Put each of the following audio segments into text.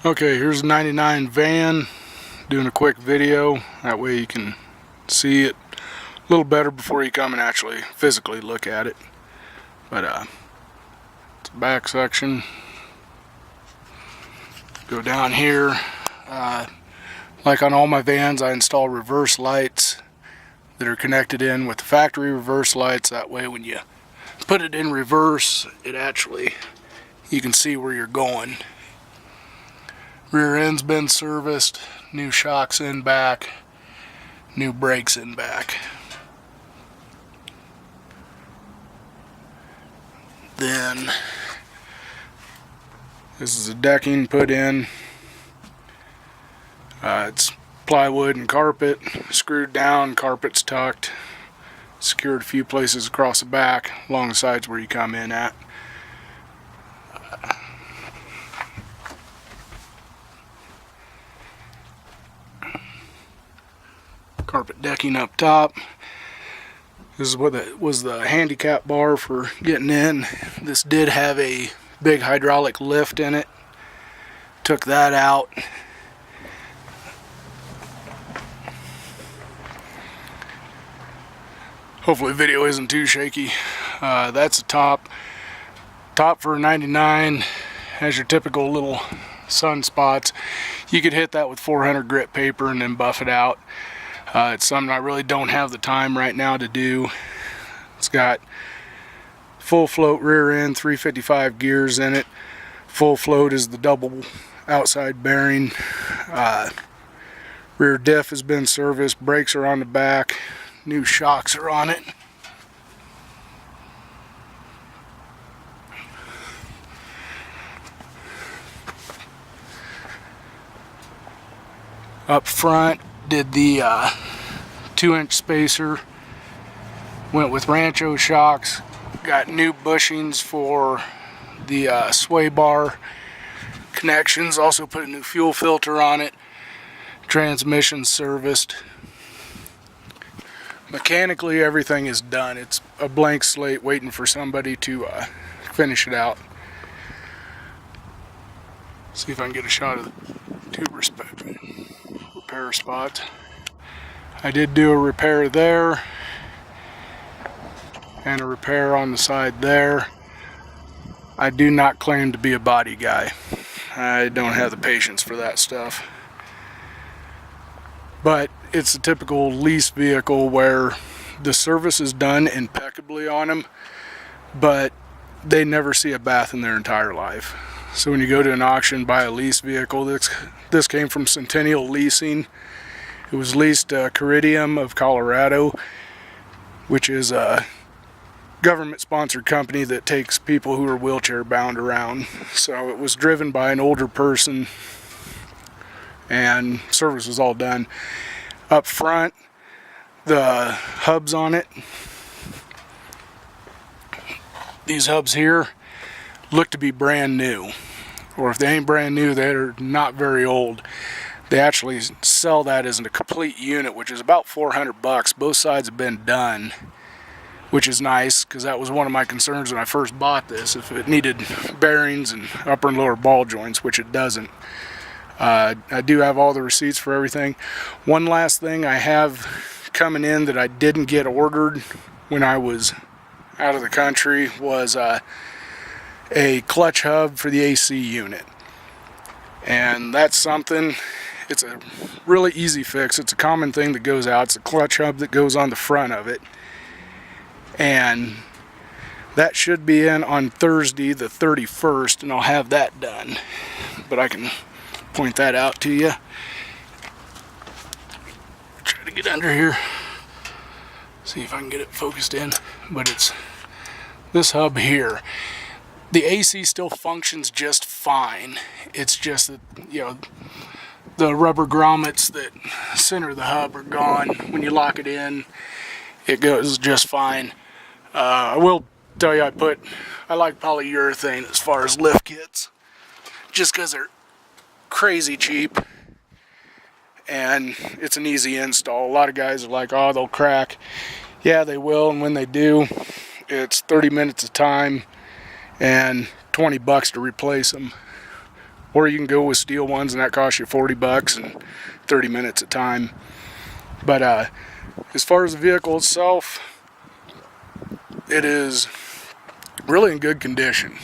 Okay, here's a 99 van, doing a quick video, that way you can see it a little better before you come and actually physically look at it. But it's the back section. Go down here. Like on all my vans, I install reverse lights that are connected in with the factory reverse lights. That way when you put it in reverse, it actually, you can see where you're going. Rear end's been serviced, new shocks in back, new brakes in back. Then this is the decking put in. It's plywood and carpet, screwed down, carpet's tucked, secured a few places across the back, along the sides where you come in at. Carpet decking up top. This is what was the handicap bar for getting in. This did have a big hydraulic lift in it. Took that out. Hopefully the video isn't too shaky. That's the top. Top for a 99 has your typical little sunspots. You could hit that with 400 grit paper and then buff it out. It's something I really don't have the time right now to do. It's got full float rear end, 355 gears in it. Full float is the double outside bearing. Rear diff has been serviced, brakes are on the back, new shocks are on it. Up front, did the 2-inch spacer, went with Rancho shocks, got new bushings for the sway bar connections, also put a new fuel filter on it, transmission serviced. Mechanically everything is done. It's a blank slate waiting for somebody to finish it out. See if I can get a shot of the tube repair spot. I did do a repair there and a repair on the side there. I do not claim to be a body guy. I don't have the patience for that stuff. But it's a typical lease vehicle where the service is done impeccably on them, but they never see a bath in their entire life. So when you go to an auction, buy a lease vehicle. This came from Centennial Leasing. It was leased to Caridium of Colorado, which is a government-sponsored company that takes people who are wheelchair-bound around. So it was driven by an older person, and service was all done. Up front, the hubs on it, these hubs here look to be brand new, or if they ain't brand new, they're not very old. They actually sell that as a complete unit, which is about 400 bucks. Both sides have been done, which is nice, because that was one of my concerns when I first bought this, if it needed bearings and upper and lower ball joints, which it doesn't. I do have all the receipts for everything. One last thing I have coming in that I didn't get ordered when I was out of the country was a clutch hub for the AC unit. And that's something, it's a really easy fix. It's a common thing that goes out. It's a clutch hub that goes on the front of it. And that should be in on Thursday the 31st, and I'll have that done. But I can point that out to you. Try to get under here, see if I can get it focused in. But it's this hub here. The AC still functions just fine. It's just that, you know, the rubber grommets that center the hub are gone. When you lock it in, it goes just fine. I will tell you, I like polyurethane as far as lift kits, just because they're crazy cheap and it's an easy install. A lot of guys are like, oh, they'll crack. Yeah, they will, and when they do, it's 30 minutes of time and 20 bucks to replace them. or you can go with steel ones, and that costs you 40 bucks and 30 minutes of time. But as far as the vehicle itself, it is really in good condition.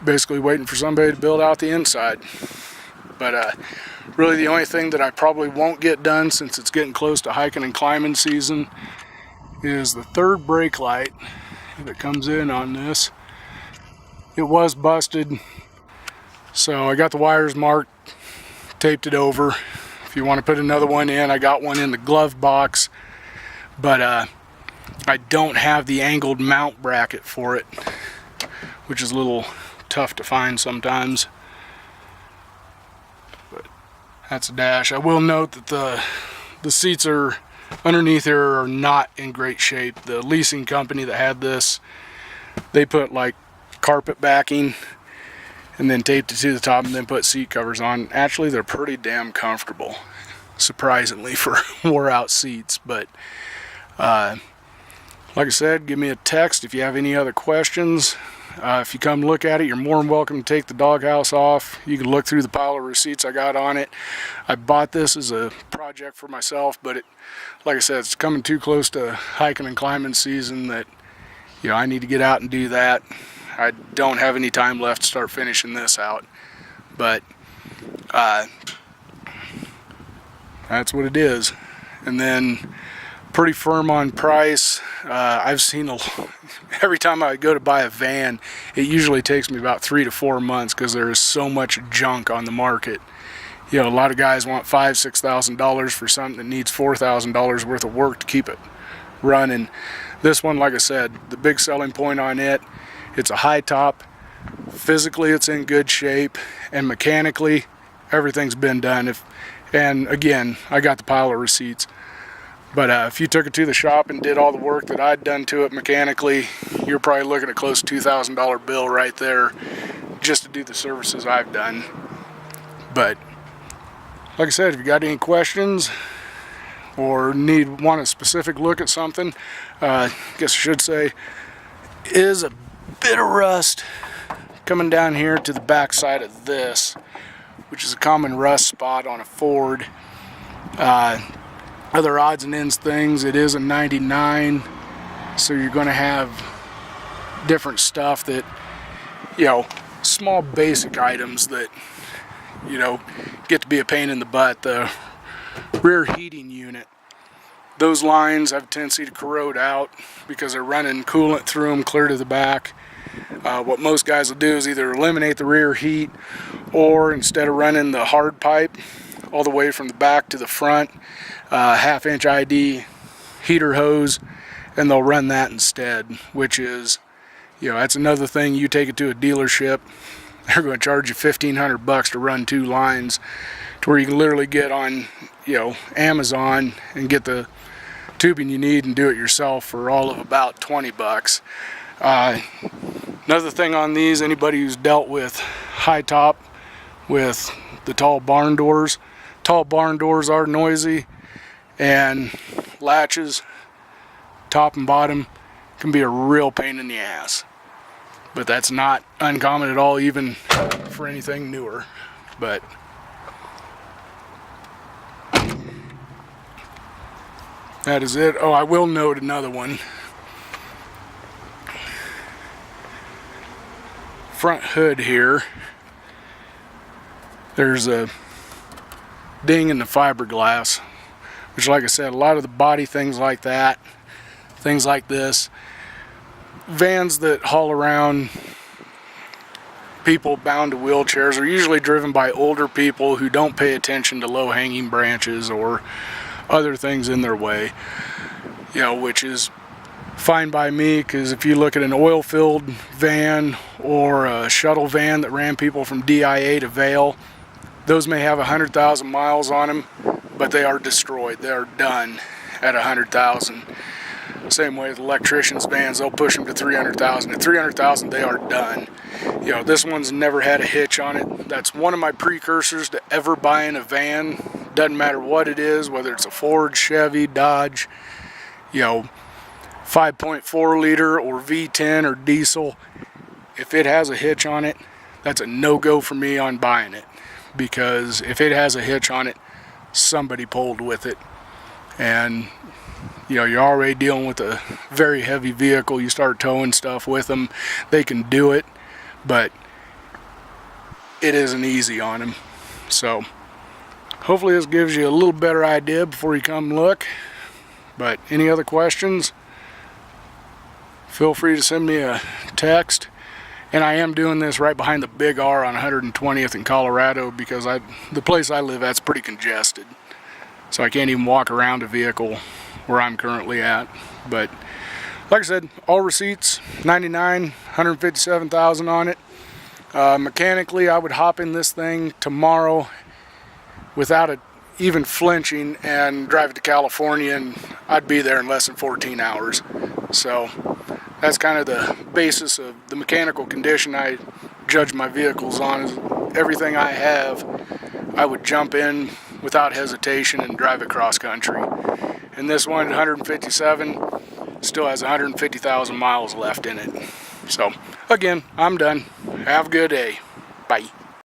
Basically waiting for somebody to build out the inside. But really the only thing that I probably won't get done, since it's getting close to hiking and climbing season, is the third brake light that comes in on this. It was busted, so I got the wires marked, taped it over. If you want to put another one in, I got one in the glove box, but I don't have the angled mount bracket for it, which is a little tough to find sometimes. But that's a dash. I will note that the seats are underneath here are not in great shape. The leasing company that had this, they put like carpet backing and then taped it to the top and then put seat covers on. Actually, they're pretty damn comfortable, surprisingly, for wore out seats. But like I said, give me a text if you have any other questions. If you come look at it, you're more than welcome to take the doghouse off. You can look through the pile of receipts I got on it. I bought this as a project for myself, but like I said, it's coming too close to hiking and climbing season that, you know, I need to get out and do that. I don't have any time left to start finishing this out, but that's what it is. And then pretty firm on price. I've seen every time I go to buy a van, it usually takes me about 3 to 4 months because there is so much junk on the market. You know, a lot of guys want $5,000–6,000 for something that needs $4,000 worth of work to keep it running. This one, like I said, the big selling point on it, it's a high top. Physically, it's in good shape, and mechanically, everything's been done. And again, I got the pile of receipts. But if you took it to the shop and did all the work that I'd done to it mechanically, you're probably looking at close to $2,000 bill right there just to do the services I've done. But like I said, if you got any questions or want a specific look at something, I guess I should say, is a bit of rust coming down here to the back side of this, which is a common rust spot on a Ford. Other odds and ends things, it is a 99, so you're going to have different stuff that, you know, small basic items that, you know, get to be a pain in the butt. The rear heating unit, those lines have a tendency to corrode out because they're running coolant through them clear to the back. What most guys will do is either eliminate the rear heat, or instead of running the hard pipe all the way from the back to the front, half-inch ID heater hose, and they'll run that instead, which is, you know, that's another thing. You take it to a dealership, they're going to charge you $1,500 to run 2 lines, to where you can literally get on, you know, Amazon and get the tubing you need and do it yourself for all of about 20 bucks. Another thing on these, anybody who's dealt with high top with the tall barn doors are noisy, and latches, top and bottom, can be a real pain in the ass. But that's not uncommon at all, even for anything newer. But that is it. Oh, I will note another one. Front hood here, there's a ding in the fiberglass, which, like I said, a lot of the body things like that, things like this, vans that haul around people bound to wheelchairs are usually driven by older people who don't pay attention to low-hanging branches or other things in their way, you know, which is fine by me, because if you look at an oil-filled van or a shuttle van that ran people from DIA to Vail, those may have 100,000 miles on them, but they are destroyed. They are done at 100,000. Same way with electricians' vans, they'll push them to 300,000. At 300,000, they are done. You know, this one's never had a hitch on it. That's one of my precursors to ever buying a van. Doesn't matter what it is, whether it's a Ford, Chevy, Dodge, you know, 5.4 liter or V10 or diesel. If it has a hitch on it, that's a no-go for me on buying it, because if it has a hitch on it, somebody pulled with it. And you know, you're already dealing with a very heavy vehicle. You start towing stuff with them, they can do it, but it isn't easy on them. So hopefully this gives you a little better idea before you come look. But any other questions, feel free to send me a text. And I am doing this right behind the Big R on 120th in Colorado, because the place I live at's pretty congested, so I can't even walk around a vehicle where I'm currently at. But like I said, all receipts, 99, 157,000 on it. Mechanically, I would hop in this thing tomorrow without it even flinching and drive it to California, and I'd be there in less than 14 hours. So that's kind of the basis of the mechanical condition I judge my vehicles on. Is everything I have, I would jump in without hesitation and drive it cross country. And this one, 157, still has 150,000 miles left in it. So again, I'm done. Have a good day. Bye.